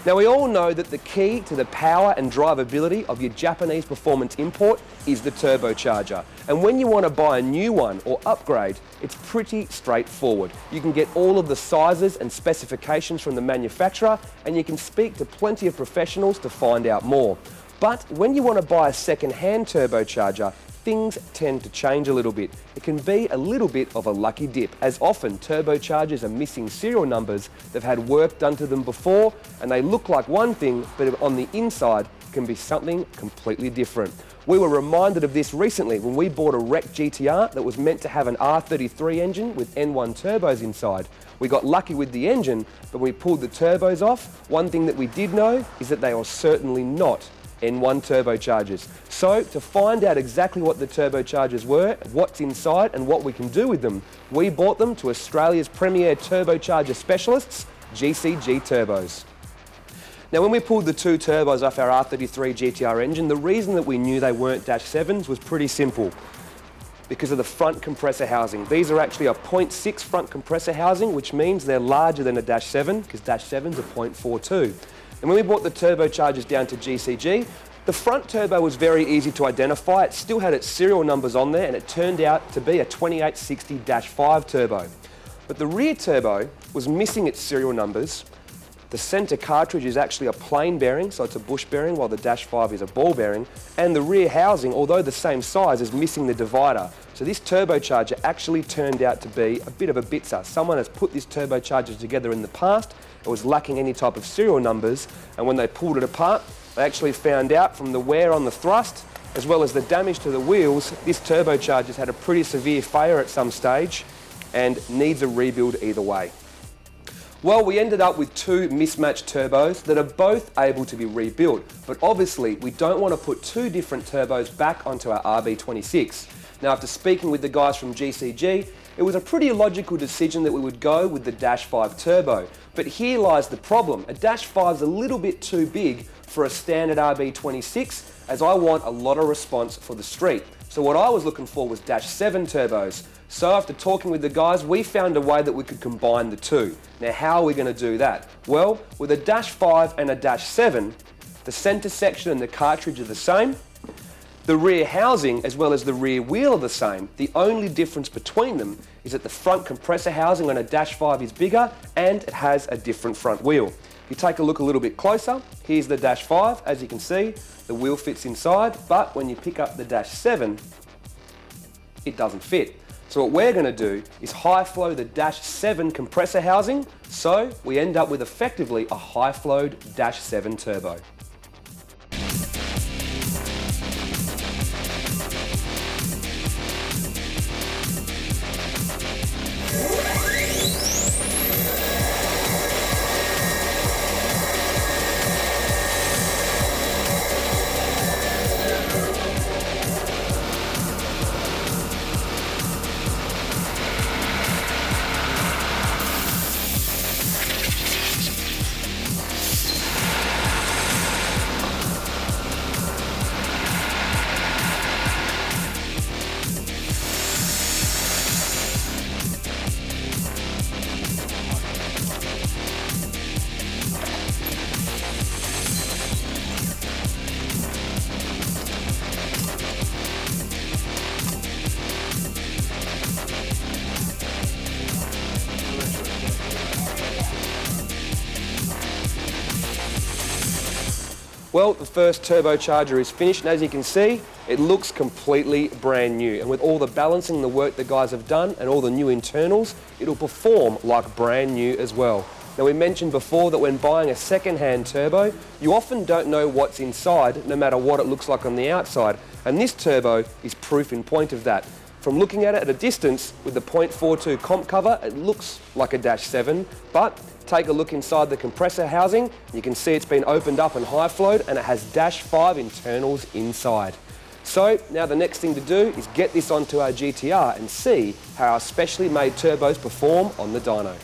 Now we all know that the key to the power and drivability of your Japanese performance import is the turbocharger. And when you want to buy a new one or upgrade, it's pretty straightforward. You can get all of the sizes and specifications from the manufacturer, and you can speak to plenty of professionals to find out more. But when you want to buy a second-hand turbocharger, things tend to change a little bit. It can be a little bit of a lucky dip, as often turbochargers are missing serial numbers. They've had work done to them before, and they look like one thing, but on the inside can be something completely different. We were reminded of this recently when we bought a wrecked GT-R that was meant to have an R32 engine with N1 turbos inside. We got lucky with the engine, but when we pulled the turbos off, one thing that we did know is that they are certainly not N1 turbochargers. So to find out exactly what the turbochargers were, what's inside and what we can do with them, we bought them to Australia's premier turbocharger specialists, GCG Turbos. Now when we pulled the two turbos off our R33 GT-R engine, the reason that we knew they weren't Dash 7s was pretty simple. Because of the front compressor housing. These are actually a 0.6 front compressor housing, which means they're larger than a Dash 7, because Dash 7s are 0.42. And when we brought the turbochargers down to GCG, the front turbo was very easy to identify. It still had its serial numbers on there, and it turned out to be a 2860-5 turbo. But the rear turbo was missing its serial numbers. The center cartridge is actually a plain bearing, so it's a bush bearing, while the Dash 5 is a ball bearing. And the rear housing, although the same size, is missing the divider. So this turbocharger actually turned out to be a bit of a bitzer. Someone has put this turbocharger together in the past. It was lacking any type of serial numbers, and when they pulled it apart, they actually found out from the wear on the thrust, as well as the damage to the wheels, this turbocharger's had a pretty severe failure at some stage and needs a rebuild either way. Well, we ended up with two mismatched turbos that are both able to be rebuilt, but obviously we don't want to put two different turbos back onto our RB26. Now, after speaking with the guys from GCG, it was a pretty logical decision that we would go with the Dash 5 turbo. But here lies the problem. A Dash 5 is a little bit too big for a standard RB26, as I want a lot of response for the street. So what I was looking for was Dash 7 turbos. So after talking with the guys, we found a way that we could combine the two. Now, how are we going to do that? Well, with a Dash 5 and a Dash 7, the center section and the cartridge are the same. The rear housing as well as the rear wheel are the same. The only difference between them is that the front compressor housing on a Dash 5 is bigger and it has a different front wheel. If you take a look a little bit closer, here's the Dash 5. As you can see, the wheel fits inside, but when you pick up the Dash 7, it doesn't fit. So what we're going to do is high flow the Dash 7 compressor housing, so we end up with effectively a high flowed Dash 7 turbo. Well, the first turbocharger is finished, and as you can see, it looks completely brand new. And with all the balancing, the work the guys have done, and all the new internals, it'll perform like brand new as well. Now, we mentioned before that when buying a second-hand turbo, you often don't know what's inside, no matter what it looks like on the outside. And this turbo is proof in point of that. From looking at it at a distance with the 0.42 comp cover, it looks like a Dash 7, but take a look inside the compressor housing. You can see it's been opened up and high flowed, and it has Dash 5 internals inside. So now the next thing to do is get this onto our GT-R and see how our specially made turbos perform on the dyno.